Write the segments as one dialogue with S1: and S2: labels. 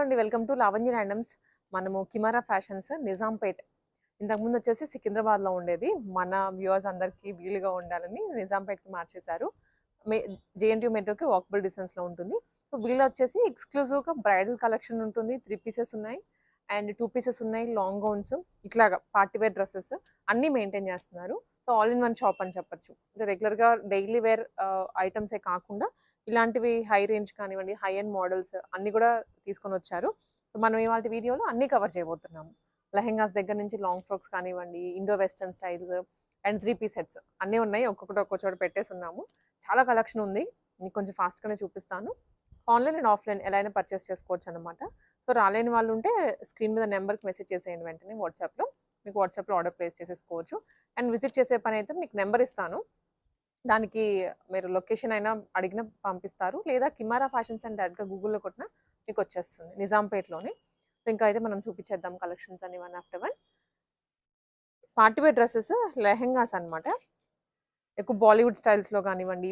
S1: అండి. Welcome to Lavanya randoms. మనము కిమారా fashions Nizampet. ఇంతకుముందు వచ్చేసి సికింద్రాబాద్‌లో ఉండేది. మన వ్యూవర్స్ అందరికీ వీలుగా ఉండాలని నిజాంపేట్‌కి మార్చేశారు. మే జేఎన్‌టీయూ మెట్రోకి వాకబుల్ డిస్టెన్స్‌లో ఉంటుంది. సో, వీళ్ళో వచ్చేసి ఎక్స్‌క్లూజివ్‌గా బ్రైడల్ కలెక్షన్ ఉంటుంది. 3 పీసెస్ ఉన్నాయి. అండ్ 2 పీసెస్ ఉన్నాయి. లాంగ్ గౌన్స్ ఇట్లాగా పార్టీ వేర్ డ్రెసెస్ అన్నీ మెయింటైన్ చేస్తున్నారు. So, all in one shop అని చెప్పొచ్చు. అంటే రెగ్యులర్‌గా డైలీ వేర్ ఐటెమ్సే కాకుండా ఇలాంటివి హై రేంజ్ కానివ్వండి, హై ఎండ్ మోడల్స్ అన్నీ కూడా తీసుకొనొచ్చారు. సో, మనం ఇవాల్టి వీడియోలో అన్నీ కవర్ చేయబోతున్నాము. లెహెంగాస్ దగ్గర నుంచి లాంగ్ ఫ్రాక్స్ కానివ్వండి, Indo western styles and 3 piece sets అన్నీ ఉన్నాయి. ఒక్కొక్కటి ఒక్కో చోట పెట్టేసున్నాము. చాలా కలెక్షన్ ఉంది. మీకు కొంచెం ఫాస్ట్‌గానే చూపిస్తాను. ఆన్‌లైన్ అండ్ ఆఫ్‌లైన్ ఎలా అయినా పర్చేస్ చేసుకోవచ్చనమాట. సో, రాలేని వాళ్ళు ఉంటే స్క్రీన్ మీద నెంబర్‌కి మెసేజ్ చేసేయండి వెంటనే వాట్సాప్‌లో. మీకు వాట్సాప్‌లో ఆర్డర్ ప్లేస్ చేసేసుకోవచ్చు. అండ్ విజిట్ చేసే పనైతే మీకు నెంబర్ ఇస్తాను. దానికి మీరు లొకేషన్ అయినా అడిగినా పంపిస్తారు. లేదా కిమారా ఫ్యాషన్స్ అని డైరెక్ట్‌గా గూగుల్‌లో కొట్టినా మీకొచ్చేస్తుంది. నిజాంపేట్‌లోనే. సో, ఇంకా అయితే మనం చూపిచ్చేద్దాం కలెక్షన్స్ అన్ని one after one. Party wear dresses, lehengas అనమాట. ఎక్కువ బాలీవుడ్ స్టైల్స్‌లో కానివ్వండి,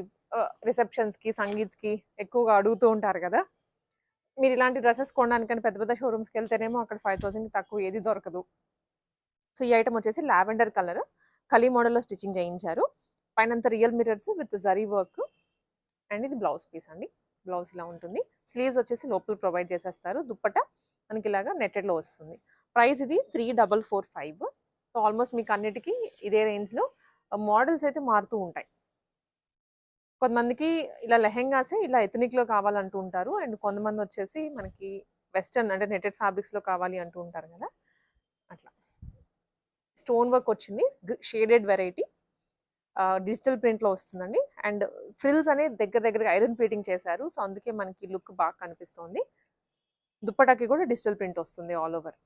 S1: రిసెప్షన్స్‌కి, సంగీత్స్‌కి ఎక్కువగా అడుగుతూ ఉంటారు కదా! మీరు ఇలాంటి డ్రెసెస్ కొనడానికని పెద్ద పెద్ద షోరూమ్స్‌కెళ్తేనేమో అక్కడ 5,000కి తక్కువ ఏది దొరకదు. సో, ఈ ఐటెమ్ వచ్చేసి లావెండర్ కలర్ కలీ మోడల్‌లో స్టిచ్చింగ్ చేయించారు. పైనంతా real mirrors with zari work. And ఇది బ్లౌజ్ పీస్ అండి. బ్లౌజ్ ఇలా ఉంటుంది. స్లీవ్స్ వచ్చేసి లోపల ప్రొవైడ్ చేసేస్తారు. దుప్పట్టా మనకి ఇలాగా నెట్టెడ్‌లో వస్తుంది. ప్రైస్ ఇది 3445. సో, ఆల్మోస్ట్ మీకు అన్నిటికి ఇదే రేంజ్‌లో మోడల్స్ అయితే మారుతూ ఉంటాయి. కొంతమందికి ఇలా లెహెంగాసే ఇలా ఎథనిక్‌లో కావాలంటూ ఉంటారు. అండ్ కొంతమంది వచ్చేసి మనకి వెస్టర్న్ అంటే నెట్టెడ్ ఫ్యాబ్రిక్స్‌లో కావాలి అంటూ ఉంటారు కదా! అట్లా. స్టోన్ వర్క్ వచ్చింది. Shaded variety. డిజిటల్ ప్రింట్‌లో వస్తుందండి. అండ్ ఫ్రిల్స్ అనేది దగ్గరగా ఐరన్ ప్లేటింగ్ చేశారు. సో, అందుకే మనకి లుక్ బాగా కనిపిస్తోంది. దుప్పటాకి కూడా డిజిటల్ ప్రింట్ వస్తుంది ఆల్ ఓవర్.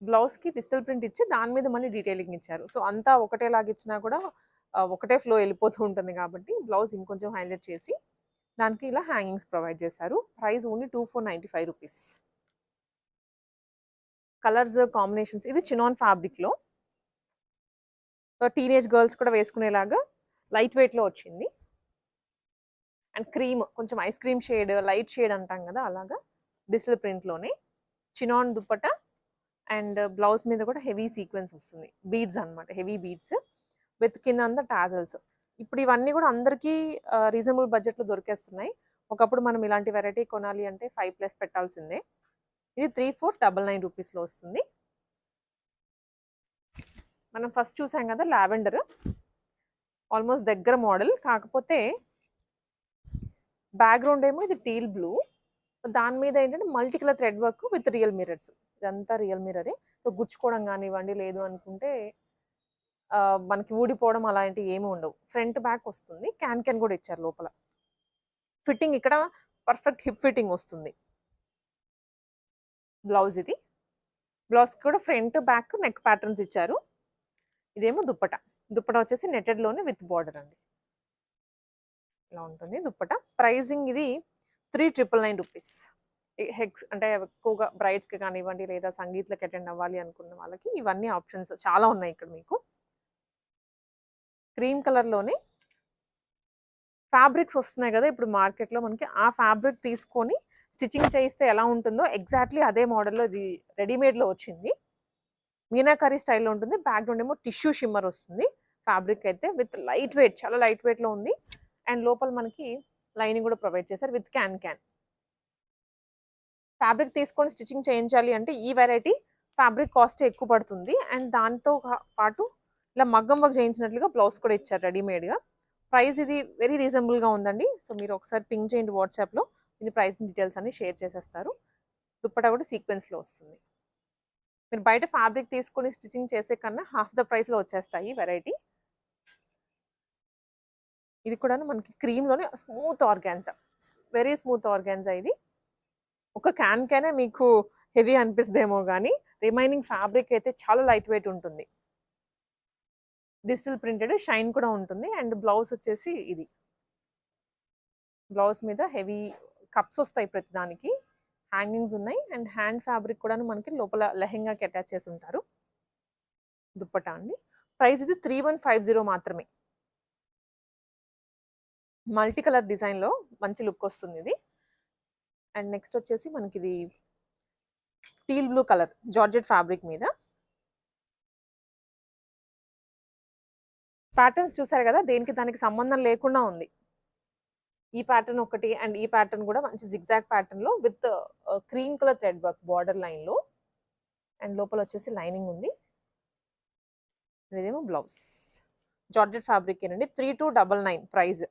S1: బ్లౌజ్‌కి డిజిటల్ ప్రింట్ ఇచ్చి దాని మీద మళ్ళీ డీటెయిలింగ్ ఇచ్చారు. సో, అంతా ఒకటేలాగా ఇచ్చినా కూడా ఒకటే ఫ్లో వెళ్ళిపోతూ ఉంటుంది కాబట్టి బ్లౌజ్ ఇంకొంచెం హైలైట్ చేసి దానికి ఇలా హ్యాంగింగ్స్ ప్రొవైడ్ చేశారు. Price only 2495 rupees. Colours combinations ఇది చినాన్ ఫ్యాబ్రిక్‌లో. టీనేజ్ గర్ల్స్ కూడా వేసుకునేలాగా లైట్ వెయిట్‌లో వచ్చింది. అండ్ క్రీమ్ కొంచెం ice cream shade, light shade అంటాం కదా! అలాగా డిజిటల్ ప్రింట్‌లోనే చినాన్ దుప్పట అండ్ బ్లౌజ్ మీద కూడా హెవీ సీక్వెన్స్ వస్తుంది. బీడ్స్ అనమాట. హెవీ బీడ్స్ విత్ కింద అంతా టాజల్స్. ఇప్పుడు ఇవన్నీ కూడా అందరికీ రీజనబుల్ బడ్జెట్‌లో దొరికేస్తున్నాయి. ఒకప్పుడు మనం ఇలాంటి వెరైటీ కొనాలి అంటే 5+ పెట్టాల్సిందే. ఇది 3499 రూపీస్‌లో వస్తుంది. మనం ఫస్ట్ చూసాం కదా లావెండర్. ఆల్మోస్ట్ దగ్గర మోడల్. కాకపోతే బ్యాక్‌గ్రౌండ్ ఏమో ఇది టీల్ బ్లూ. దాని మీద ఏంటంటే multi colour thread work with real mirrors. ఇదంతా రియల్ మిర్రరే. సో, గుచ్చుకోవడం కానివ్వండి, లేదు అనుకుంటే మనకి ఊడిపోవడం అలాంటివి ఏమి ఉండవు. ఫ్రంట్ బ్యాక్ వస్తుంది. క్యాన్ కూడా ఇచ్చారు లోపల. ఫిట్టింగ్ ఇక్కడ పర్ఫెక్ట్ హిప్ ఫిట్టింగ్ వస్తుంది. బ్లౌజ్ ఇది. బ్లౌజ్‌కి కూడా ఫ్రంట్, బ్యాక్ నెక్ ప్యాటర్న్స్ ఇచ్చారు. ఇదేమో దుప్పట. దుప్పట వచ్చేసి నెట్టెడ్‌లోనే విత్ బార్డర్ అండి. ఇలా ఉంటుంది దుప్పట. ప్రైజింగ్ ఇది 3999 రూపీస్. హెక్స్ అంటే ఎక్కువగా బ్రైడ్స్‌కి కానివ్వండి, లేదా సంగీత్‌లకి అటెండ్ అవ్వాలి అనుకున్న వాళ్ళకి ఇవన్నీ ఆప్షన్స్ చాలా ఉన్నాయి ఇక్కడ మీకు. క్రీమ్ కలర్‌లోనే ఫ్యాబ్రిక్స్ వస్తున్నాయి కదా! ఇప్పుడు మార్కెట్‌లో మనకి ఆ ఫ్యాబ్రిక్ తీసుకొని స్టిచ్చింగ్ చేయిస్తే ఎలా ఉంటుందో ఎగ్జాక్ట్‌లీ అదే మోడల్‌లో ఇది రెడీమేడ్‌లో వచ్చింది. మీనాకరీ స్టైల్‌లో ఉంటుంది. బ్యాక్‌గ్రౌండ్ ఏమో టిష్యూ షిమ్మర్ వస్తుంది. ఫ్యాబ్రిక్ అయితే విత్ లైట్ వెయిట్ చాలా లైట్ వెయిట్‌లో ఉంది. అండ్ లోపల మనకి లైనింగ్ కూడా ప్రొవైడ్ చేశారు విత్ క్యాన్. ఫ్యాబ్రిక్ తీసుకొని స్టిచ్చింగ్ చేయించాలి అంటే ఈ వెరైటీ ఫ్యాబ్రిక్ కాస్ట్ ఎక్కువ పడుతుంది. అండ్ దాంతో పాటు ఇలా మగ్గం వర్క్ చేయించినట్లుగా బ్లౌజ్ కూడా ఇచ్చారు రెడీమేడ్‌గా. ప్రైస్ ఇది వెరీ రీజనబుల్‌గా ఉందండి. సో, మీరు ఒకసారి పింగ్ చేయండి వాట్సాప్‌లో. దీని ప్రైస్ డీటెయిల్స్ అన్ని షేర్ చేసేస్తారు. దుప్పట్టా కూడా సీక్వెన్స్‌లో వస్తుంది. మీరు బయట ఫ్యాబ్రిక్ తీసుకొని స్టిచ్చింగ్ చేసే కన్నా హాఫ్ ద ప్రైస్‌లో వచ్చేస్తాయి ఈ వెరైటీ. ఇది కూడాను మనకి క్రీమ్‌లోనే smooth organza. Very smooth organza ఇది. ఒక క్యానే మీకు హెవీ అనిపిస్తదేమో గానీ, రిమైనింగ్ ఫ్యాబ్రిక్ అయితే చాలా లైట్ వెయిట్ ఉంటుంది. డిజిటల్ ప్రింటెడ్ షైన్ కూడా ఉంటుంది. అండ్ బ్లౌజ్ వచ్చేసి ఇది. బ్లౌజ్ మీద హెవీ కప్స్ వస్తాయి ప్రతిదానికి. హ్యాంగింగ్స్ ఉన్నాయి. అండ్ హ్యాండ్ ఫ్యాబ్రిక్ కూడాను మనకి లోపల లెహెంగాకి అటాచ్ చేసి ఉంటారు. దుప్పటా అండి. ప్రైస్ ఇది 3150 మాత్రమే. మల్టీ కలర్ డిజైన్‌లో మంచి లుక్ వస్తుంది ఇది. అండ్ నెక్స్ట్ వచ్చేసి మనకి ఇది teal blue colour georgette fabric మీద ప్యాటర్న్స్ చూసారు కదా, దేనికి దానికి సంబంధం లేకుండా ఉంది. ఈ ప్యాటర్న్ ఒకటి అండ్ ఈ ప్యాటర్న్ కూడా మంచి జిగ్జాగ్ ప్యాటర్న్ లో with cream colour thread work border line లో, అండ్ లోపల వచ్చేసి లైనింగ్ ఉంది. ఇదేమో బ్లౌజ్ జార్జెట్ ఫ్యాబ్రిక్ ఏనండి. 3299 ప్రైస్.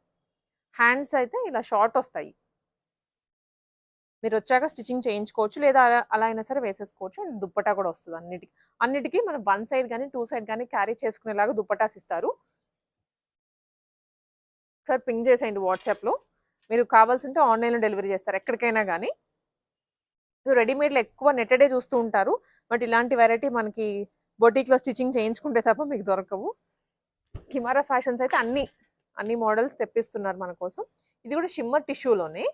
S1: హ్యాండ్స్ అయితే ఇలా షార్ట్ వస్తాయి, మీరు వచ్చాక స్టిచ్చింగ్ చేయించుకోవచ్చు, లేదా అలా అయినా సరే వేసేసుకోవచ్చు. అండ్ దుప్పటా కూడా వస్తుంది. అన్నిటికీ మనం 1 సైడ్ కానీ 2 సైడ్ కానీ క్యారీ చేసుకునేలాగా దుప్పటాస్ ఇస్తారు. సార్ పింక్ చేసేయండి వాట్సాప్లో, మీరు కావాల్సింటే ఆన్లైన్లో డెలివరీ చేస్తారు ఎక్కడికైనా కానీ. రెడీమేడ్లో ఎక్కువ నెట్టడే చూస్తూ ఉంటారు, బట్ ఇలాంటి వెరైటీ మనకి బొటిక్లో స్టిచ్చింగ్ చేయించుకుంటే తప్ప మీకు దొరకవు. కిమారా ఫ్యాషన్స్ అయితే అన్ని మోడల్స్ తెప్పిస్తున్నారు మన కోసం. ఇది కూడా షిమ్మర్ టిష్యూలోనే,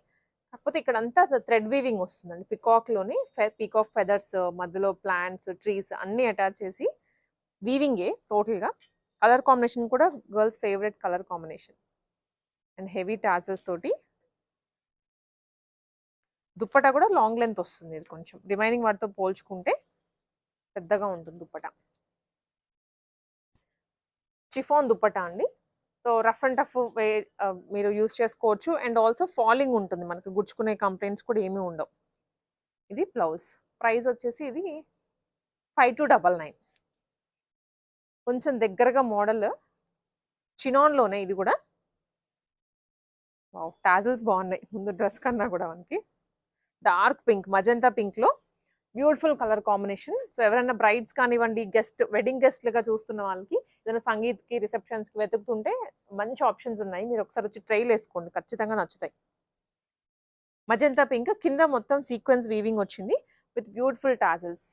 S1: కాకపోతే ఇక్కడ అంతా థ్రెడ్ వీవింగ్ వస్తుందండి. పికాక్లోని పీకాక్ ఫెదర్స్ మధ్యలో ప్లాంట్స్ ట్రీస్ అన్నీ అటాచ్ చేసి వీవింగే టోటల్గా. కలర్ కాంబినేషన్ కూడా girls favourite colour combination and heavy tassels తోటి. దుప్పటా కూడా లాంగ్ లెంత్ వస్తుంది, ఇది కొంచెం రిమైనింగ్ వాటితో పోల్చుకుంటే పెద్దగా ఉంటుంది దుప్పటా. చిఫాన్ దుప్పటా అండి. సో రఫ్ అండ్ టఫ్ మీరు యూస్ చేసుకోవచ్చు. అండ్ ఆల్సో ఫాలింగ్ ఉంటుంది, మనకి గుచ్చుకునే కంప్లైంట్స్ కూడా ఏమీ ఉండవు. ఇది బ్లౌజ్. ప్రైస్ వచ్చేసి ఇది 5299. కొంచెం దగ్గరగా మోడల్ చినాన్లోనే ఇది కూడా. టాజల్స్ బాగున్నాయి ముందు డ్రెస్ కన్నా కూడా. మనకి డార్క్ పింక్ మజంతా పింక్లో బ్యూటిఫుల్ కలర్ కాంబినేషన్. సో ఎవరైనా బ్రైడ్స్ కానివ్వండి, వెడ్డింగ్ గెస్ట్లుగా చూస్తున్న వాళ్ళకి, ఏదైనా సంగీత్కి రిసెప్షన్స్కి వెతుకుతుంటే మంచి ఆప్షన్స్ ఉన్నాయి. మీరు ఒకసారి వచ్చి ట్రైల్ వేసుకోండి, ఖచ్చితంగా నచ్చుతాయి. మజంతా పింక్ కింద మొత్తం సీక్వెన్స్ వీవింగ్ వచ్చింది with beautiful tassels.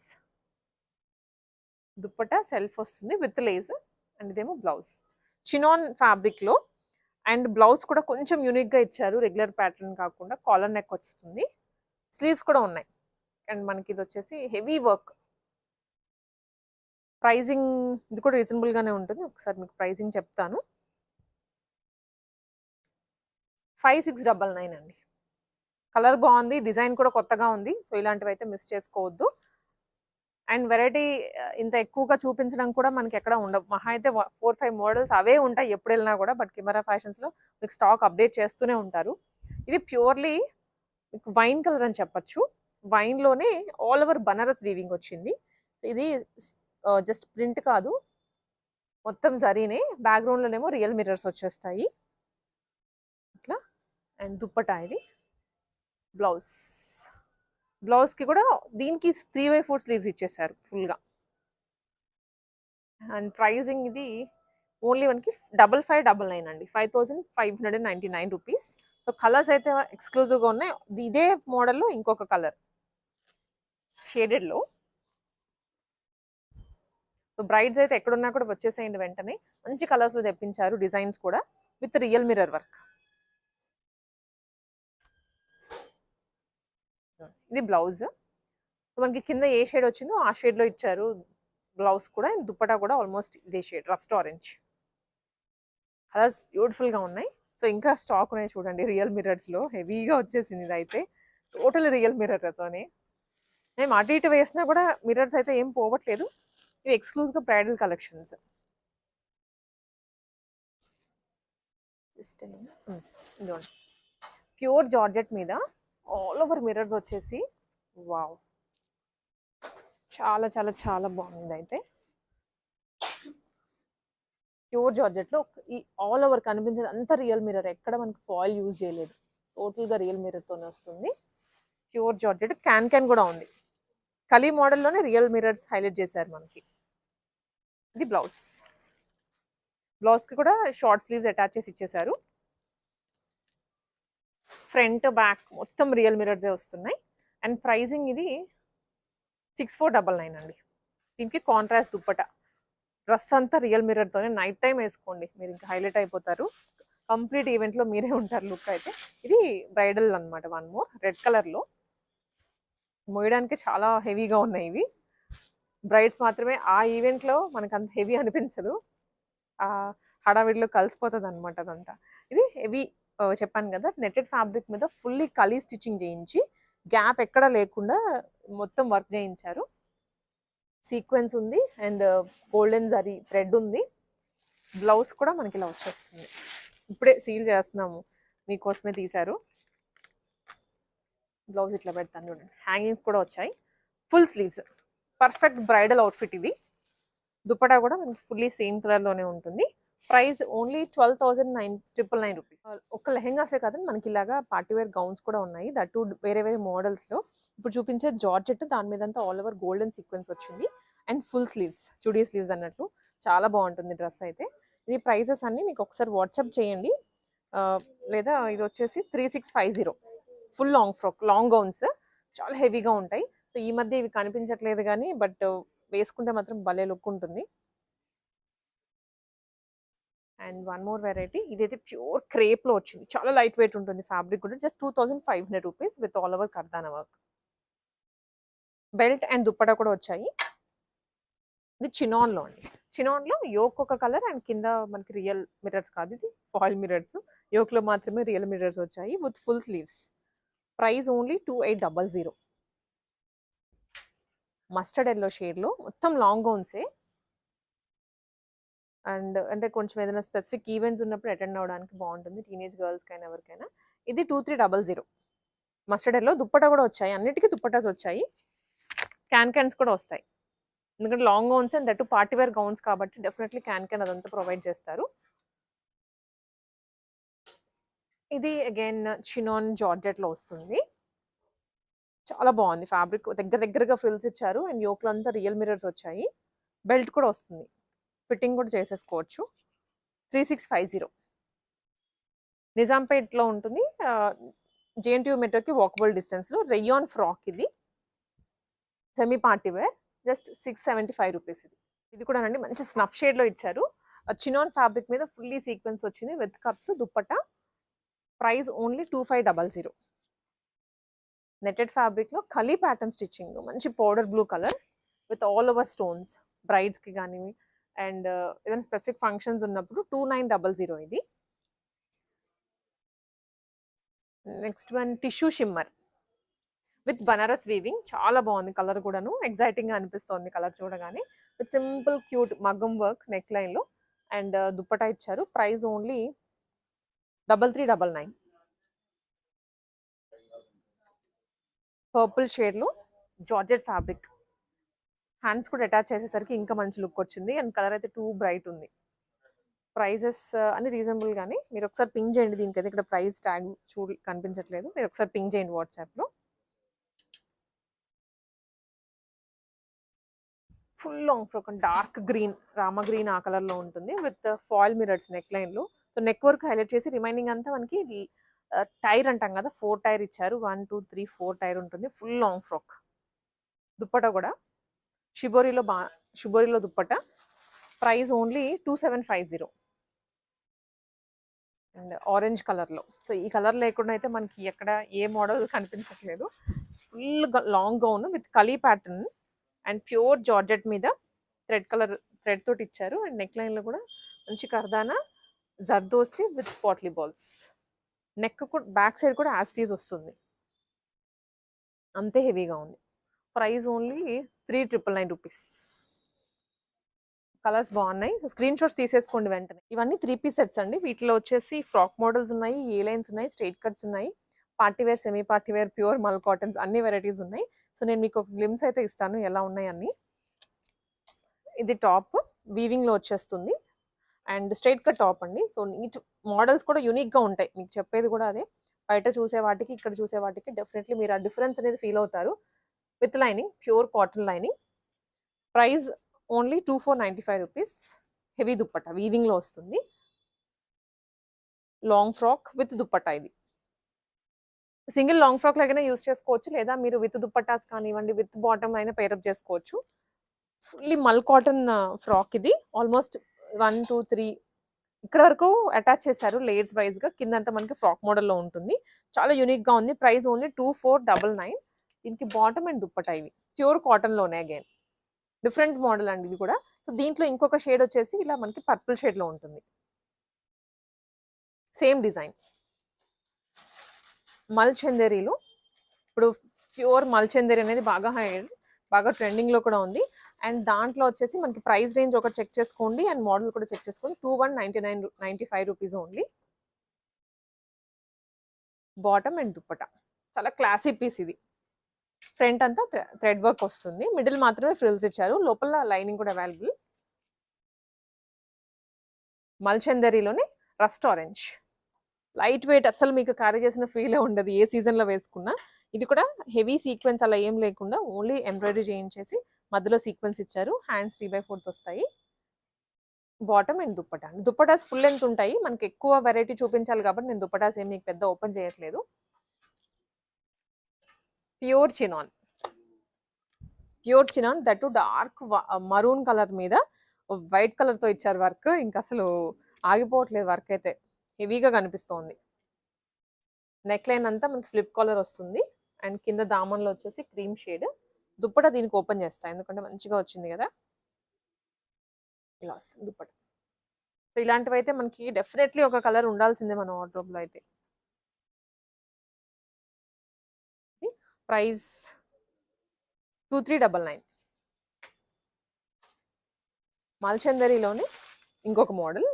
S1: Dupatta self వస్తుంది విత్ లేస్. అండ్ ఇదేమో బ్లౌజ్ చినాన్ ఫ్యాబ్రిక్లో. అండ్ బ్లౌజ్ కూడా కొంచెం యూనిక్గా ఇచ్చారు, రెగ్యులర్ ప్యాటర్న్ కాకుండా కాలర్ నెక్ వస్తుంది. స్లీవ్స్ కూడా ఉన్నాయి. అండ్ మనకి ఇది వచ్చేసి హెవీ వర్క్. ప్రైజింగ్ ఇది కూడా రీజనబుల్గానే ఉంటుంది, ఒకసారి మీకు ప్రైజింగ్ చెప్తాను. 5699 అండి. కలర్ బాగుంది, డిజైన్ కూడా కొత్తగా ఉంది. సో ఇలాంటివి అయితే మిస్ చేసుకోవద్దు. అండ్ వెరైటీ ఇంత ఎక్కువగా చూపించడం కూడా మనకి ఎక్కడ ఉండవు. మహా అయితే 4-5 మోడల్స్ అవే ఉంటాయి ఎప్పుడు వెళ్ళినా కూడా. బట్ కిమారా ఫ్యాషన్స్లో మీకు స్టాక్ అప్డేట్ చేస్తూనే ఉంటారు. ఇది ప్యూర్లీ మీకు వైన్ కలర్ అని చెప్పచ్చు. వైన్లోనే ఆల్ ఓవర్ బనారస్ వీవింగ్ వచ్చింది. ఇది జస్ట్ ప్రింట్ కాదు, మొత్తం జరీనే. బ్యాక్గ్రౌండ్లోనేమో రియల్ మిర్రర్స్ వచ్చేస్తాయి ఇట్లా. అండ్ దుప్పటా ఇది. బ్లౌజ్కి కూడా దీనికి 3/4 స్లీవ్స్ ఇచ్చేసారు ఫుల్గా. అండ్ ప్రైజింగ్ ఇది ఓన్లీ మనకి 5599 అండి. 5599 రూపీస్. సో కలర్స్ అయితే ఎక్స్క్లూజివ్గా ఉన్నాయి. ఇదే మోడల్లో ఇంకొక కలర్ షేడెడ్లో. సో బ్రైడ్స్ అయితే ఎక్కడున్నా కూడా వచ్చేసేయండి వెంటనే. మంచి కలర్స్లో తెప్పించారు, డిజైన్స్ కూడా విత్ రియల్ మిర్రర్ వర్క్. ఇది బ్లౌజ్. మనకి కింద ఏ షేడ్ వచ్చిందో ఆ షేడ్లో ఇచ్చారు బ్లౌజ్ కూడా. అండ్ దుప్పటా కూడా ఆల్మోస్ట్ ఇదే షేడ్, రస్ట్ ఆరెంజ్. కలర్స్ బ్యూటిఫుల్గా ఉన్నాయి. సో ఇంకా స్టాక్ ఉన్నాయి చూడండి రియల్ మిర్రర్స్లో. హెవీగా వచ్చేసింది ఇది అయితే, టోటల్ రియల్ మిర్రర్తోనే. మేము అటు ఇటు వేసినా కూడా మిర్రర్స్ అయితే ఏం పోవట్లేదు. ఇవి ఎక్స్క్లూజివ్గా బ్రైడల్ కలెక్షన్స్. ఇదిగోండి ప్యూర్ జార్జెట్ మీద ఆల్ ఓవర్ మిర్రర్స్ వచ్చేసి. వావ్, చాలా చాలా చాలా బాగుంది అయితే. ప్యూర్ జార్జెట్లో ఈ ఆల్ ఓవర్ కనిపించేది అంతా రియల్ మిర్రర్, ఎక్కడ మనకి ఫాయిల్ యూజ్ చేయలేదు, టోటల్గా రియల్ మిర్రర్తోనే వస్తుంది. ప్యూర్ జార్జెట్ క్యాన్ కూడా ఉంది. కలీ మోడల్లోనే రియల్ మిర్రర్స్ హైలైట్ చేశారు మనకి. ఇది బ్లౌజ్కి కూడా షార్ట్ స్లీవ్స్ అటాచ్ చేసి ఇచ్చేసారు. ఫ్రంట్ బ్యాక్ మొత్తం రియల్ మిర్రర్సే వస్తున్నాయి. అండ్ ప్రైజింగ్ ఇది 6499 అండి. దీనికి కాంట్రాస్ట్ దుప్పటా. డ్రెస్ అంతా రియల్ మిర్రర్తోనే. నైట్ టైం వేసుకోండి, మీరు ఇంకా హైలైట్ అయిపోతారు. కంప్లీట్ ఈవెంట్లో మీరే ఉంటారు లుక్ అయితే. ఇది బ్రైడల్ అనమాట. 1 మోర్ రెడ్ కలర్లో. మోయడానికి చాలా హెవీగా ఉన్నాయి ఇవి. బ్రైడ్స్ మాత్రమే. ఆ ఈవెంట్లో మనకు అంత హెవీ అనిపించదు, ఆ హడావిడిలో కలిసిపోతుంది అనమాట అదంతా. ఇది హెవీ చెప్పాను కదా, నెట్టెడ్ ఫ్యాబ్రిక్ మీద ఫుల్లీ కలీ స్టిచ్చింగ్ చేయించి గ్యాప్ ఎక్కడ లేకుండా మొత్తం వర్క్ చేయించారు. సీక్వెన్స్ ఉంది అండ్ గోల్డెన్ జరీ థ్రెడ్ ఉంది. బ్లౌజ్ కూడా మనకి ఇలా వచ్చేస్తుంది. ఇప్పుడే సీల్ చేస్తున్నాము, మీకోసమే తీశారు. బ్లౌజ్ ఇట్లా పెడతాను చూడండి. హ్యాంగింగ్స్ కూడా వచ్చాయి. Full sleeves, perfect bridal outfit ఇది. దుపట్టా కూడా మనకి ఫుల్లీ సేమ్ కలర్లోనే ఉంటుంది. Price only 12,999 rupees. ఒక లెహెంగాసే కాదండి, మనకి ఇలాగా పార్టీవేర్ గౌన్స్ కూడా ఉన్నాయి. దట్ వేరే వేరే మోడల్స్లో. ఇప్పుడు చూపించే జార్జెట్, దాని మీద అంతా ఆల్ ఓవర్ గోల్డెన్ సీక్వెన్స్ వచ్చింది and full sleeves, chudi sleeves అన్నట్లు. చాలా బాగుంటుంది డ్రెస్ అయితే. ఈ ప్రైజెస్ అన్ని మీకు ఒకసారి వాట్సాప్ చేయండి, లేదా ఇది వచ్చేసి 3650. Full long frock, long gowns చాలా హెవీగా ఉంటాయి. సో ఈ మధ్య ఇవి కనిపించట్లేదు కానీ బట్ వేసుకుంటే మాత్రం భలే లుక్ ఉంటుంది. అండ్ వన్ మోర్ వెరైటీ, ఇదైతే ప్యూర్ క్రేప్లో వచ్చింది. చాలా లైట్ వెయిట్ ఉంటుంది. ఫ్యాబ్రిక్ కూడా just 2500 rupees with all over kardana work. Belt and dupatta కూడా వచ్చాయి. ఇది చినాన్లో అండి. చినాన్లో యోక్ ఒక కలర్ అండ్ కింద మనకి రియల్ మిరర్స్ కాదు, ఇది ఫాయిల్ మిరర్స్. యోక్లో మాత్రమే రియల్ మిరర్స్ వచ్చాయి with full sleeves. Price only 2800. Mustard yellow షేడ్లో మొత్తం లాంగ్ గౌన్సే. అండ్ అంటే కొంచెం ఏదైనా స్పెసిఫిక్ ఈవెంట్స్ ఉన్నప్పుడు అటెండ్ అవ్వడానికి బాగుంటుంది, టీనేజ్ గర్ల్స్కైనా ఎవరికైనా. ఇది 2300. మస్టర్డ్ ఎల్లో దుప్పటా కూడా వచ్చాయి. అన్నిటికీ దుప్పటాస్ వచ్చాయి. క్యాన్స్ కూడా వస్తాయి, ఎందుకంటే long gowns and that party wear gowns కాబట్టి డెఫినెట్లీ క్యాన్ అదంతా ప్రొవైడ్ చేస్తారు. ఇది అగైన్ చినాన్ జార్జెట్లో వస్తుంది. చాలా బాగుంది ఫ్యాబ్రిక్. దగ్గరగా ఫ్రిల్స్ ఇచ్చారు అండ్ యోక్లో అంతా రియల్ మిరర్స్ వచ్చాయి. బెల్ట్ కూడా వస్తుంది, ఫిట్టింగ్ కూడా చేసేసుకోవచ్చు. 3650. నిజాంపేట్లో ఉంటుంది. జేఎన్టీయూ మెట్రోకి వాకబుల్ డిస్టెన్స్లో. రేయాన్ ఫ్రాక్ ఇది, semi party wear, just 675 rupees. ఇది కూడా అండి మంచి స్నఫ్ షేడ్లో ఇచ్చారు. చినాన్ ఫ్యాబ్రిక్ మీద ఫుల్లీ సీక్వెన్స్ వచ్చింది with cups, dupatta. Price only 2500. Netted ఫ్యాబ్రిక్లో కలీ ప్యాటర్న్ స్టిచ్చింగ్, మంచి powder blue colour with all over stones. బ్రైడ్స్కి కానీ అండ్ ఏదైనా స్పెసిఫిక్ ఫంక్షన్స్ ఉన్నప్పుడు 2900 ఇది. Next one tissue shimmer with Banaras weaving. చాలా బాగుంది కలర్ కూడాను, ఎగ్జైటింగ్గా అనిపిస్తుంది కలర్ చూడగానే. విత్ సింపుల్ క్యూట్ మగ్గం వర్క్ నెక్ లైన్లో అండ్ దుప్పటా ఇచ్చారు. Price only 3399. పర్పుల్ షేడ్లో జార్జెట్ ఫ్యాబ్రిక్. హ్యాండ్స్ కూడా అటాచ్ చేసేసరికి ఇంకా మంచి లుక్ వచ్చింది అండ్ కలర్ అయితే టూ బ్రైట్ ఉంది. ప్రైజెస్ అన్ని రీజనబుల్ గానీ మీరు ఒకసారి పింగ్ చేయండి. దీనికైతే ఇక్కడ ప్రైస్ ట్యాగ్ కనిపించట్లేదు, మీరు ఒకసారి పింగ్ చేయండి వాట్సాప్లో. Full long frock, dark green, Rama green ఆ కలర్లో ఉంటుంది విత్ ఫాయిల్ మిరర్స్ నెక్ లైన్లో. సో నెక్ వర్క్ హైలైట్ చేసి రిమైనింగ్ అంతా మనకి టైర్ అంటాం కదా, 4 టైర్ ఇచ్చారు. 1 2 3 4 టైర్ ఉంటుంది. Full long frock. దుప్పటా కూడా షిబోరిలో dupatta. Price only 2750. And orange కలర్లో. సో ఈ కలర్ లేకుండా అయితే మనకి ఎక్కడ ఏ మోడల్ కనిపించట్లేదు. Full long gown with kali pattern and pure georgette మీద థ్రెడ్ తోటి ఇచ్చారు. అండ్ నెక్ లైన్లో కూడా మంచి kardana zardosi with potli balls. Neck కూడా బ్యాక్ సైడ్ కూడా యాస్టీస్ వస్తుంది, అంతే హెవీగా ఉంది. Price only 3999 rupees. కలర్స్ బాగున్నాయి. సో స్క్రీన్ షాట్స్ తీసేసుకోండి వెంటనే. ఇవన్నీ 3 పీస్ సెట్స్ అండి. వీటిలో వచ్చేసి ఫ్రాక్ మోడల్స్ ఉన్నాయి, ఏ లైన్స్ ఉన్నాయి, స్ట్రైట్ కట్స్ ఉన్నాయి, పార్టీవేర్, సెమీ పార్టీవేర్, ప్యూర్ మల్ కాటన్స్, అన్ని వెరైటీస్ ఉన్నాయి. సో నేను మీకు ఒక గ్లిమ్స్ అయితే ఇస్తాను ఎలా ఉన్నాయి అన్ని. ఇది టాప్ వీవింగ్లో వచ్చేస్తుంది అండ్ స్ట్రైట్ కట్ టాప్ అండి. సో నీట్ మోడల్స్ కూడా యూనిక్గా ఉంటాయి. మీకు చెప్పేది కూడా అదే, బయట చూసే వాటికి ఇక్కడ చూసే వాటికి డెఫినెట్లీ మీరు ఆ డిఫరెన్స్ అనేది ఫీల్ అవుతారు. With lining, pure cotton lining. Price only 2495 rupees. Heavy dupatta వీవింగ్లో వస్తుంది. Long frock with dupatta. ఇది సింగిల్ లాంగ్ ఫ్రాక్ లాగానే యూస్ చేసుకోవచ్చు, లేదా మీరు విత్ దుప్పట్టాస్ కానివ్వండి విత్ బాటమ్ అయినా పేరప్ చేసుకోవచ్చు. ఫుల్లీ మల్ కాటన్ ఫ్రాక్ ఇది. ఆల్మోస్ట్ 1 2 3 ఇక్కడ వరకు అటాచ్ చేశారు లేయర్స్ వైజ్గా. కిందంతా మనకి ఫ్రాక్ మోడల్లో ఉంటుంది. చాలా యూనిక్గా ఉంది. Price only 2499. దీనికి బాటమ్ అండ్ దుప్పట్టా ఇవి ప్యూర్ కాటన్లోనే. అగైన్ డిఫరెంట్ మోడల్ అండి ఇది కూడా. సో దీంట్లో ఇంకొక షేడ్ వచ్చేసి ఇలా మనకి పర్పుల్ షేడ్లో ఉంటుంది. Same design. మల్ చందేరీలు ఇప్పుడు ప్యూర్ మల్చందరి అనేది బాగా ట్రెండింగ్లో కూడా ఉంది. అండ్ దాంట్లో వచ్చేసి మనకి ప్రైస్ రేంజ్ ఒకటి చెక్ చేసుకోండి అండ్ మోడల్ కూడా చెక్ చేసుకోండి. 2199 rupees only. Bottom and dupatta చాలా క్లాసీ పీస్ ఇది. ఫ్రంట్ అంతా థ్రెడ్ వర్క్ వస్తుంది, మిడిల్ మాత్రమే ఫ్రిల్స్ ఇచ్చారు, లోపల లైనింగ్ కూడా అవైలబుల్. మల్చందరిలోనే రస్ట్ ఆరెంజ్, లైట్ వెయిట్, అసలు మీకు క్యారీ చేసిన ఫీలే ఉండదు ఏ సీజన్లో వేసుకున్నా. ఇది కూడా హెవీ సీక్వెన్స్ అలా ఏం లేకుండా ఓన్లీ ఎంబ్రాయిడరీ చేయించేసి మధ్యలో సీక్వెన్స్ ఇచ్చారు. హ్యాండ్స్ 3/4 వస్తాయి. Bottom and dupatta. Dupattas full length ఉంటాయి, మనకి ఎక్కువ వెరైటీ చూపించాలి కాబట్టి నేను దుప్పటాస్ ఏం మీకు పెద్ద ఓపెన్ చేయట్లేదు. Pure chinon, that dark maroon colour మీద వైట్ కలర్ తో ఇచ్చారు వర్క్. ఇంకా అసలు ఆగిపోవట్లేదు వర్క్ అయితే, హెవీగా కనిపిస్తోంది. నెక్ లైన్ అంతా మనకి ఫ్లిప్ కాలర్ వస్తుంది అండ్ కింద దామన్లో వచ్చేసి క్రీమ్ షేడ్. దుప్పట దీనికి ఓపెన్ చేస్తా ఎందుకంటే మంచిగా వచ్చింది కదా. ఇలా వస్తుంది దుప్పట. సో ఇలాంటివి అయితే మనకి డెఫినెట్లీ ఒక కలర్ ఉండాల్సిందే మన వార్డ్రోబ్లో అయితే. ప్రైస్ 2399. మల్చందరిలోనే ఇంకొక మోడల్,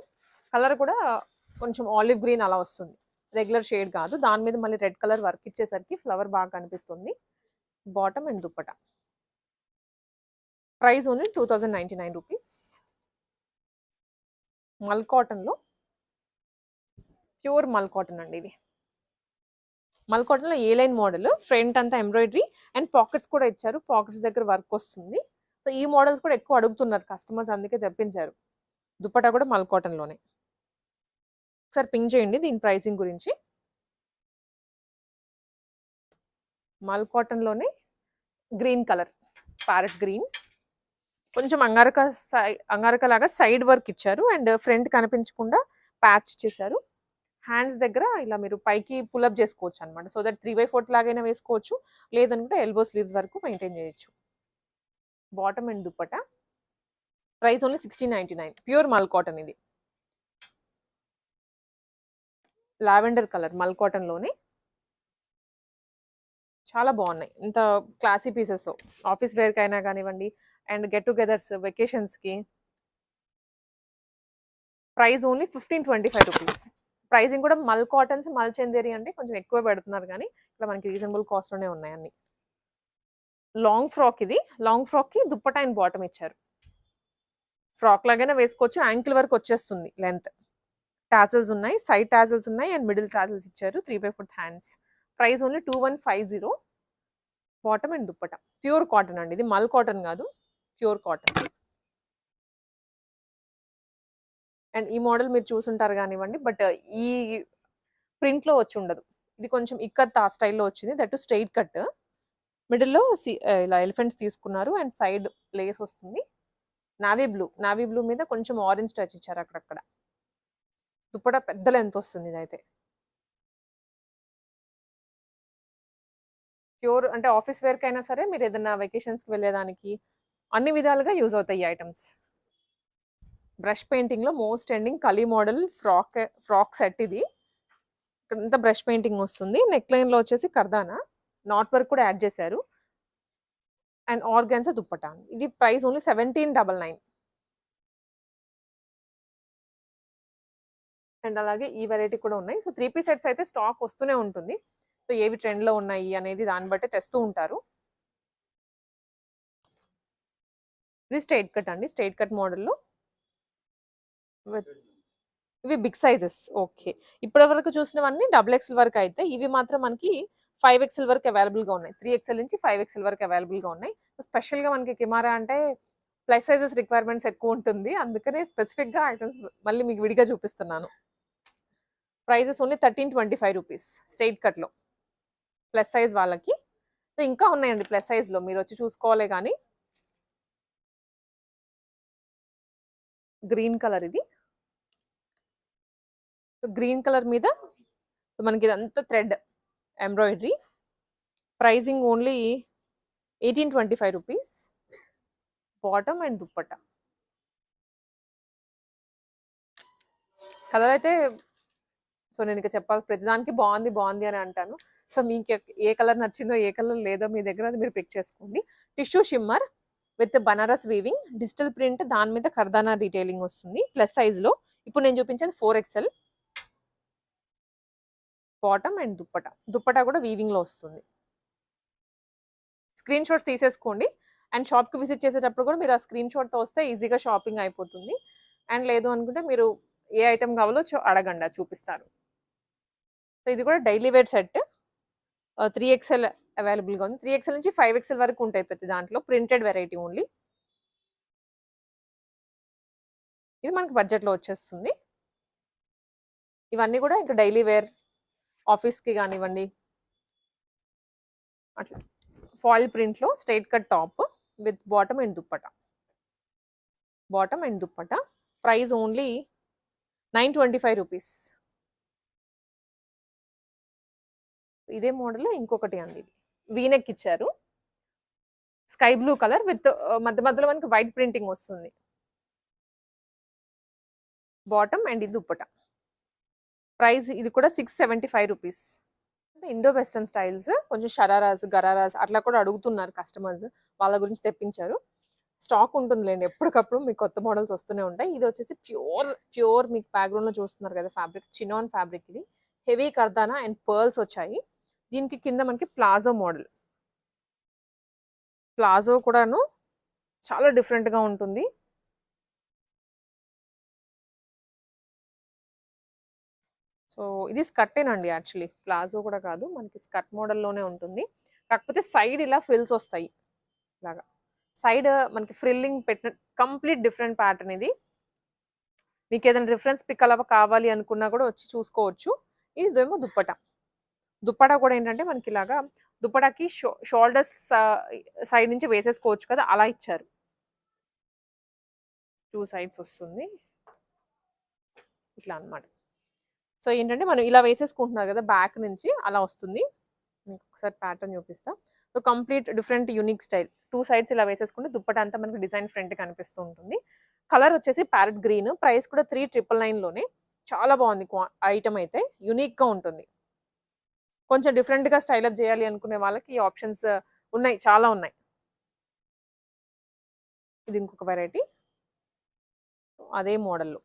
S1: కలర్ కూడా కొంచెం ఆలివ్ గ్రీన్ అలా వస్తుంది, రెగ్యులర్ షేడ్ కాదు. దాని మీద మళ్ళీ రెడ్ కలర్ వర్క్ ఇచ్చేసరికి ఫ్లవర్ బాగా కనిపిస్తుంది. Bottom and dupatta. Price only 2099 rupees. మల్ కాటన్లో, ప్యూర్ మల్ కాటన్ అండి ఇది. మల్ కాటన్లో ఏ లైన్ మోడల్, ఫ్రంట్ అంతా ఎంబ్రాయిడరీ అండ్ పాకెట్స్ కూడా ఇచ్చారు, పాకెట్స్ దగ్గర వర్క్ వస్తుంది. సో ఈ మోడల్స్ కూడా ఎక్కువ అడుగుతున్నారు కస్టమర్స్, అందుకే తెప్పించారు. దుప్పటా కూడా మల్ కాటన్లోనే. ఒకసారి పింక్ చేయండి దీని ప్రైసింగ్ గురించి. మల్ కాటన్లోనే గ్రీన్ కలర్, ప్యారెట్ గ్రీన్, కొంచెం అంగారక లాగా సైడ్ వర్క్ ఇచ్చారు అండ్ ఫ్రంట్ కనిపించకుండా ప్యాచ్ ఇచ్చేసారు. హ్యాండ్స్ దగ్గర ఇలా మీరు పైకి పుల్అప్ చేసుకోవచ్చు అనమాట. సో దట్ 3/4 లాగైనా వేసుకోవచ్చు, లేదనుకుంటే ఎల్బో స్లీవ్స్ వరకు మెయింటైన్ చేయొచ్చు. Bottom and dupatta. Price only 1699. Pure మల్ కాటన్ ఇది. లావెండర్ కలర్ మల్ కాటన్లోనే చాలా బాగున్నాయి. ఇంత క్లాసీ పీసెస్ ఆఫీస్ వేర్కి అయినా కానివ్వండి అండ్ గెట్ టుగెదర్స్, వెకేషన్స్కి. Price only 1525 rupees. ప్రైసింగ్ కూడా మల్ కాటన్స్, మల్ చందేరి అంటే కొంచెం ఎక్కువ పెడుతున్నారు, కానీ ఇక్కడ మనకి రీజనబుల్ కాస్ట్లోనే ఉన్నాయి అన్ని. లాంగ్ ఫ్రాక్ ఇది. లాంగ్ ఫ్రాక్కి దుప్పటా అండ్ బాటమ్ ఇచ్చారు. ఫ్రాక్ లాగానే వేసుకోవచ్చు, యాంకిల్ వరకు వచ్చేస్తుంది లెంత్. టాజల్స్ ఉన్నాయి, సైడ్ టాజల్స్ ఉన్నాయి అండ్ మిడిల్ టాజల్స్ ఇచ్చారు. 3/4 hands. Price only 2150. Bottom and dupatta. Pure cotton అండి ఇది, మల్ కాటన్ కాదు, ప్యూర్ కాటన్. అండ్ ఈ మోడల్ మీరు చూసుంటారు కానివ్వండి, బట్ ఈ ప్రింట్లో వచ్చి ఉండదు. ఇది కొంచెం ఇక్కత్ ఆ స్టైల్లో వచ్చింది, దట్ స్ట్రైట్ కట్. మిడిల్లో ఇలా ఎలిఫెంట్స్ తీసుకున్నారు అండ్ సైడ్ లేస్ వస్తుంది. నావీ బ్లూ మీద కొంచెం ఆరెంజ్ టచ్ ఇచ్చారు అక్కడక్కడ. దుప్పట పెద్ద లెంత్ వస్తుంది ఇదైతే. ప్యూర్ అంటే ఆఫీస్ వేర్కి అయినా సరే, మీరు ఏదైనా వెకేషన్స్కి వెళ్ళేదానికి అన్ని విధాలుగా యూజ్ అవుతాయి ఈ ఐటమ్స్. బ్రష్ పెయింటింగ్లో most ending kali model frock set ఇది. ఇక్కడంతా బ్రష్ పెయింటింగ్ వస్తుంది. నెక్ లైన్లో వచ్చేసి కర్దానా, నాట్ వర్క్ కూడా యాడ్ చేశారు అండ్ ఆర్గాన్సా దుప్పటా. ఇది ప్రైస్ ఓన్లీ 1799. అండ్ అలాగే ఈ వెరైటీ కూడా ఉన్నాయి. సో 3 పీస్ సెట్స్ అయితే స్టాక్ వస్తూనే ఉంటుంది. సో ఏవి ట్రెండ్లో ఉన్నాయి అనేది దాన్ని బట్టి తెస్తూ ఉంటారు. ఇది స్ట్రైట్ కట్ అండి, స్ట్రైట్ కట్ మోడల్లో. ఇవి బిగ్ సైజెస్. ఓకే, ఇప్పటి వరకు చూసినవన్నీ XXL వరకు అయితే, ఇవి మాత్రం మనకి 5XL వరకు అవైలబుల్గా ఉన్నాయి. 3XL నుంచి 5XL వరకు అవైలబుల్గా ఉన్నాయి. స్పెషల్గా మనకి కిమారా అంటే ప్లస్ సైజెస్ రిక్వైర్మెంట్స్ ఎక్కువ ఉంటుంది, అందుకనే స్పెసిఫిక్గా ఐటమ్స్ మళ్ళీ మీకు విడిగా చూపిస్తున్నాను. ప్రైజెస్ ఓన్లీ 1325 రూపీస్ స్ట్రైట్ కట్లో ప్లస్ సైజ్ వాళ్ళకి. సో ఇంకా ఉన్నాయండి ప్లస్ సైజ్లో, మీరు వచ్చి చూసుకోవాలే. కానీ గ్రీన్ కలర్ ఇది, గ్రీన్ కలర్ మీద మనకి ఇదంతా thread embroidery. Pricing only 1825 rupees. Bottom and dupatta. Colour అయితే సో నేను ఇక చెప్పాలి, ప్రతిదానికి బాగుంది అని అంటాను. సో మీకు ఏ కలర్ నచ్చిందో ఏ కలర్ లేదో మీ దగ్గర అది మీరు పిక్ చేసుకోండి. Tissue shimmer with Banaras weaving digital print, దాని మీద కర్దానా డీటెయిలింగ్ వస్తుంది ప్లస్ సైజ్లో. ఇప్పుడు నేను చూపించేది 4XL. బాటమ్ అండ్ దుప్పటా కూడా వీవింగ్లో వస్తుంది. స్క్రీన్ షాట్స్ తీసేసుకోండి. అండ్ షాప్కి విజిట్ చేసేటప్పుడు కూడా మీరు ఆ స్క్రీన్ షాట్తో వస్తే ఈజీగా షాపింగ్ అయిపోతుంది. అండ్ లేదు అనుకుంటే మీరు ఏ ఐటెం కావాలో అడగండి, చూపిస్తారు. సో ఇది కూడా డైలీ వేర్ సెట్ 3XL అవైలబుల్గా ఉంది. 3XL నుంచి 5XL వరకు ఉంటాయి ప్రతి దాంట్లో. Printed variety only. ఇది మనకి బడ్జెట్లో వచ్చేస్తుంది. ఇవన్నీ కూడా ఇంకా డైలీ వేర్ ఆఫీస్కి కానివ్వండి అట్లా. ఫాయిల్ ప్రింట్లో straight cut top with bottom and dupatta. Price only 925 rupees. ఇదే మోడల్ ఇంకొకటి అండి, వీనెక్ ఇచ్చారు. స్కై బ్లూ కలర్ విత్ మధ్య మధ్యలో మనకి వైట్ ప్రింటింగ్ వస్తుంది. బాటమ్ అండ్ ఇది దుప్పటా. ప్రైస్ ఇది కూడా 675 రూపీస్. ఇండో వెస్టర్న్ స్టైల్స్, కొంచెం షరారాస్ గరారాస్ అట్లా కూడా అడుగుతున్నారు కస్టమర్స్, వాళ్ళ గురించి తెప్పించారు. స్టాక్ ఉంటుందిలేండి, ఎప్పటికప్పుడు మీకు కొత్త మోడల్స్ వస్తూనే ఉంటాయి. ఇది వచ్చేసి ప్యూర్ మీకు బ్యాక్గ్రౌండ్లో చూస్తున్నారు కదా ఫ్యాబ్రిక్, చినాన్ ఫ్యాబ్రిక్. ఇది హెవీ కర్దానా అండ్ పర్ల్స్ వచ్చాయి. దీనికి కింద మనకి ప్లాజో మోడల్. ప్లాజో కూడాను చాలా డిఫరెంట్గా ఉంటుంది. సో ఇది స్కర్టేనండి, యాక్చువల్లీ ప్లాజో కూడా కాదు, మనకి స్కర్ట్ మోడల్లోనే ఉంటుంది. కాకపోతే సైడ్ ఇలా ఫ్రిల్స్ వస్తాయి ఇలాగా. సైడ్ మనకి ఫ్రిల్లింగ్ పెట్టిన కంప్లీట్ డిఫరెంట్ ప్యాటర్న్ ఇది. మీకు ఏదైనా రిఫరెన్స్ పిక్ అలా కావాలి అనుకున్నా కూడా వచ్చి చూసుకోవచ్చు. ఇదేమో దుప్పటా కూడా ఏంటంటే మనకి ఇలాగా దుప్పటాకి షోల్డర్స్ సైడ్ నుంచి వేసేసుకోవచ్చు కదా, అలా ఇచ్చారు. 2 సైడ్స్ వస్తుంది ఇట్లా అన్నమాట. సో ఏంటంటే మనం ఇలా వేసేసుకుంటున్నారు కదా బ్యాక్ నుంచి, అలా వస్తుంది. మీకు ఒకసారి ప్యాటర్న్ చూపిస్తా. So complete different unique style. 2 sides ఇలా వేసేసుకుంటే దుప్పటా అంతా మనకి డిజైన్ ఫ్రంట్ కనిపిస్తూ ఉంటుంది. కలర్ వచ్చేసి ప్యారెట్ గ్రీన్. ప్రైస్ కూడా 3999లోనే. చాలా బాగుంది ఐటమ్ అయితే, యూనిక్గా ఉంటుంది. కొంచెం డిఫరెంట్గా స్టైలప్ చేయాలి అనుకునే వాళ్ళకి ఈ ఆప్షన్స్ ఉన్నాయి, చాలా ఉన్నాయి. ఇది ఇంకొక వెరైటీ, అదే మోడల్లో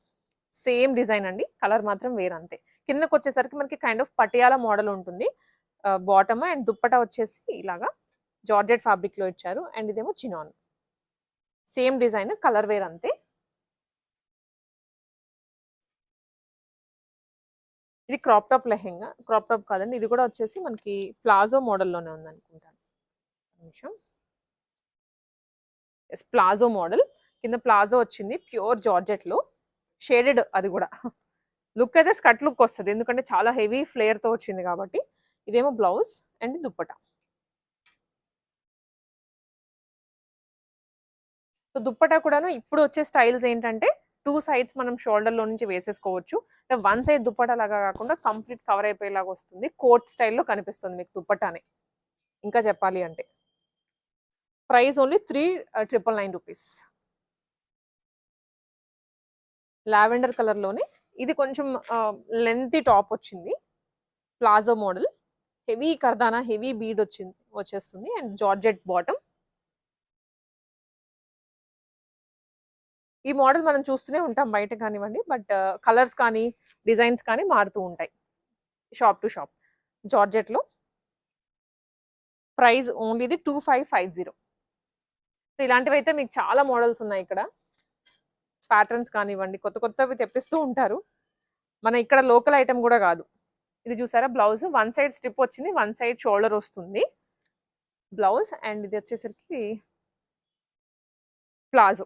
S1: సేమ్ డిజైన్ అండి, కలర్ మాత్రం వేరు అంతే. కిందకు వచ్చేసరికి మనకి కైండ్ ఆఫ్ పటియాలా మోడల్ ఉంటుంది. బాటమ్ అండ్ దుప్పటా వచ్చేసి ఇలాగా జార్జెట్ ఫ్యాబ్రిక్ లో ఇచ్చారు. అండ్ ఇదేమో chinon, same design, colour wear అంతే. ఇది crop top lehenga, crop top కాదండి, ఇది కూడా వచ్చేసి మనకి ప్లాజో మోడల్లోనే ఉంది అనుకుంటాను. నిమిషం, ఎస్ ప్లాజో మోడల్. కింద ప్లాజో వచ్చింది ప్యూర్ జార్జెట్ లో, షేడెడ్. అది కూడా లుక్ అయితే స్కర్ట్ లుక్ వస్తుంది, ఎందుకంటే చాలా హెవీ ఫ్లేర్ తో వచ్చింది కాబట్టి. ఇదేమో blouse and dupatta. So dupatta కూడాను ఇప్పుడు వచ్చే స్టైల్స్ ఏంటంటే 2 సైడ్స్ మనం షోల్డర్ లో నుంచి వేసేసుకోవచ్చు. 1 సైడ్ దుప్పటా లాగా కాకుండా కంప్లీట్ కవర్ అయిపోయేలాగా వస్తుంది. కోట్ స్టైల్లో కనిపిస్తుంది మీకు దుప్పటానే. ఇంకా చెప్పాలి అంటే price only 3999 rupees. Lavender colour లోనే ఇది కొంచెం లెంతీ టాప్ వచ్చింది, palazzo model. Heavy kardana, heavy bead వచ్చేస్తుంది. And georgette bottom. ఈ మోడల్ మనం చూస్తూనే ఉంటాం బయట కానివ్వండి, బట్ కలర్స్ కానీ డిజైన్స్ కానీ మారుతూ ఉంటాయి షాప్ టు షాప్. జార్జెట్లో ప్రైస్ ఓన్లీ ఇది 2550. ఇలాంటివి అయితే మీకు చాలా మోడల్స్ ఉన్నాయి ఇక్కడ. ప్యాటర్న్స్ కానివ్వండి, కొత్త కొత్తవి తెప్పిస్తూ ఉంటారు. మన ఇక్కడ లోకల్ ఐటమ్ కూడా కాదు. ఇది చూసారా, బ్లౌజ్ 1 సైడ్ స్ట్రిప్ వచ్చింది, 1 సైడ్ షోల్డర్ వస్తుంది బ్లౌజ్. అండ్ ఇది వచ్చేసరికి ప్లాజో.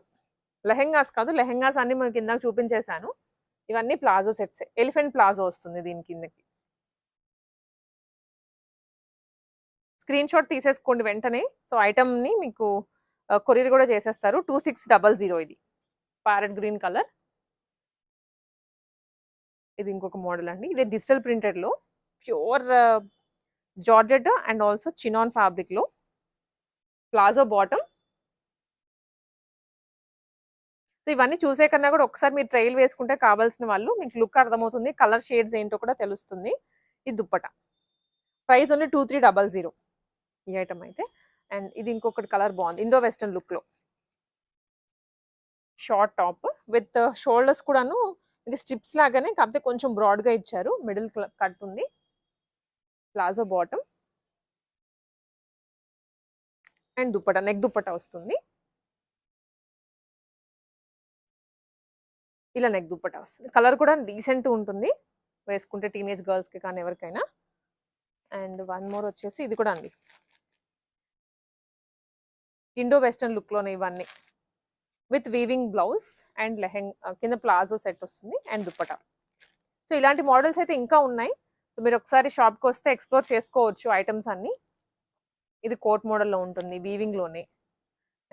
S1: లెహెంగాస్ కాదు, లెహెంగాస్ అన్ని మనకి కిందకి చూపించేశాను. ఇవన్నీ ప్లాజో సెట్స్. ఎలిఫెంట్ ప్లాజో వస్తుంది దీని కిందకి. స్క్రీన్ షాట్ తీసేసుకోండి వెంటనే. సో ఐటమ్ని మీకు కొరియర్ కూడా చేసేస్తారు. 2600. ఇది ప్యారెట్ గ్రీన్ కలర్. ఇది ఇంకొక మోడల్ అండి, ఇది డిజిటల్ ప్రింటెడ్లో pure georgette and also chinon ఫ్యాబ్రిక్లో. Palazzo bottom. సో ఇవన్నీ చూసే కన్నా కూడా ఒకసారి మీరు ట్రైల్ వేసుకుంటే కావాల్సిన వాళ్ళు మీకు లుక్ అర్థమవుతుంది, కలర్ షేడ్స్ ఏంటో కూడా తెలుస్తుంది. ఇది దుప్పటా. ప్రైస్ ఓన్లీ 2300 ఈ ఐటమ్ అయితే. అండ్ ఇది ఇంకొకటి కలర్ బాగుంది, ఇండో వెస్టర్న్ లుక్లో షార్ట్ టాప్ విత్ షోల్డర్స్ కూడాను ఇది స్ట్రిప్స్ లాగానే, కాకపోతే కొంచెం బ్రాడ్గా ఇచ్చారు, మిడిల్ కట్ ఉంది, palazzo bottom and dupatta, neck dupatta వస్తుంది, ఇలా నెక్ దుప్పట వస్తుంది. కలర్ కూడా డీసెంట్ ఉంటుంది వేసుకుంటే, టీనేజ్ గర్ల్స్కి కానీ ఎవరికైనా. అండ్ వన్ మోర్ వచ్చేసి ఇది కూడా అండి, ఇండో వెస్టర్న్ లుక్లోనే ఇవన్నీ విత్ వీవింగ్ బ్లౌజ్ అండ్ కింద ప్లాజో సెట్ వస్తుంది అండ్ దుప్పట. సో ఇలాంటి మోడల్స్ అయితే ఇంకా ఉన్నాయి, సో మీరు ఒకసారి షాప్కి వస్తే ఎక్స్ప్లోర్ చేసుకోవచ్చు ఐటమ్స్ అన్ని. ఇది కోట్ మోడల్లో ఉంటుంది, వీవింగ్లోనే.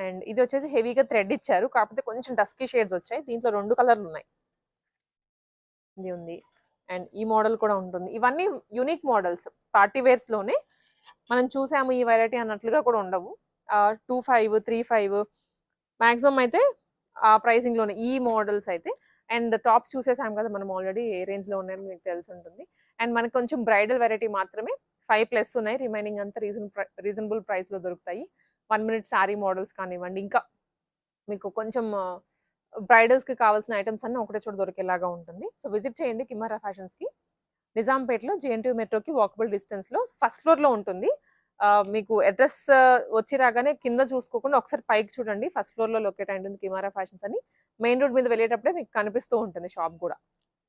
S1: అండ్ ఇది వచ్చేసి హెవీగా థ్రెడ్ ఇచ్చారు, కాకపోతే కొంచెం డస్కీ షేడ్స్ వచ్చాయి, దీంట్లో 2 కలర్లు ఉన్నాయి, ఇది ఉంది. అండ్ ఈ మోడల్ కూడా ఉంటుంది. ఇవన్నీ యూనిక్ మోడల్స్, పార్టీ వేర్స్లోనే మనం చూసాము ఈ వెరైటీ అన్నట్లుగా కూడా ఉండవు. 2500, 3500 మ్యాక్సిమం అయితే ఆ ప్రైసింగ్లోనే ఈ మోడల్స్ అయితే. అండ్ టాప్స్ చూసేసాం కదా మనం ఆల్రెడీ, ఏ రేంజ్లో ఉన్నాయని మీకు తెలిసి ఉంటుంది. అండ్ మనకు కొంచెం బ్రైడల్ వెరైటీ మాత్రమే 5+ ఉన్నాయి, రిమైనింగ్ అంతా రీజనబుల్ ప్రైస్లో దొరుకుతాయి. 1 minute శారీ మోడల్స్ కానివ్వండి, ఇంకా మీకు కొంచెం బ్రైడల్స్కి కావాల్సిన ఐటమ్స్ అన్నీ ఒకటే చోట దొరికేలాగా ఉంటుంది. సో విజిట్ చేయండి కిమారా ఫ్యాషన్స్కి, నిజాంపేట్లో JNTU మెట్రోకి వాకబుల్ డిస్టెన్స్లో ఫస్ట్ ఫ్లోర్లో ఉంటుంది. మీకు అడ్రస్ వచ్చి రాగానే కింద చూసుకోకుండా ఒకసారి పైకి చూడండి, ఫస్ట్ ఫ్లోర్లో లొకేట్ అయి ఉంటుంది కిమారా ఫ్యాషన్స్ అని. మెయిన్ రోడ్ మీద వెళ్ళేటప్పుడే మీకు కనిపిస్తూ ఉంటుంది షాప్ కూడా.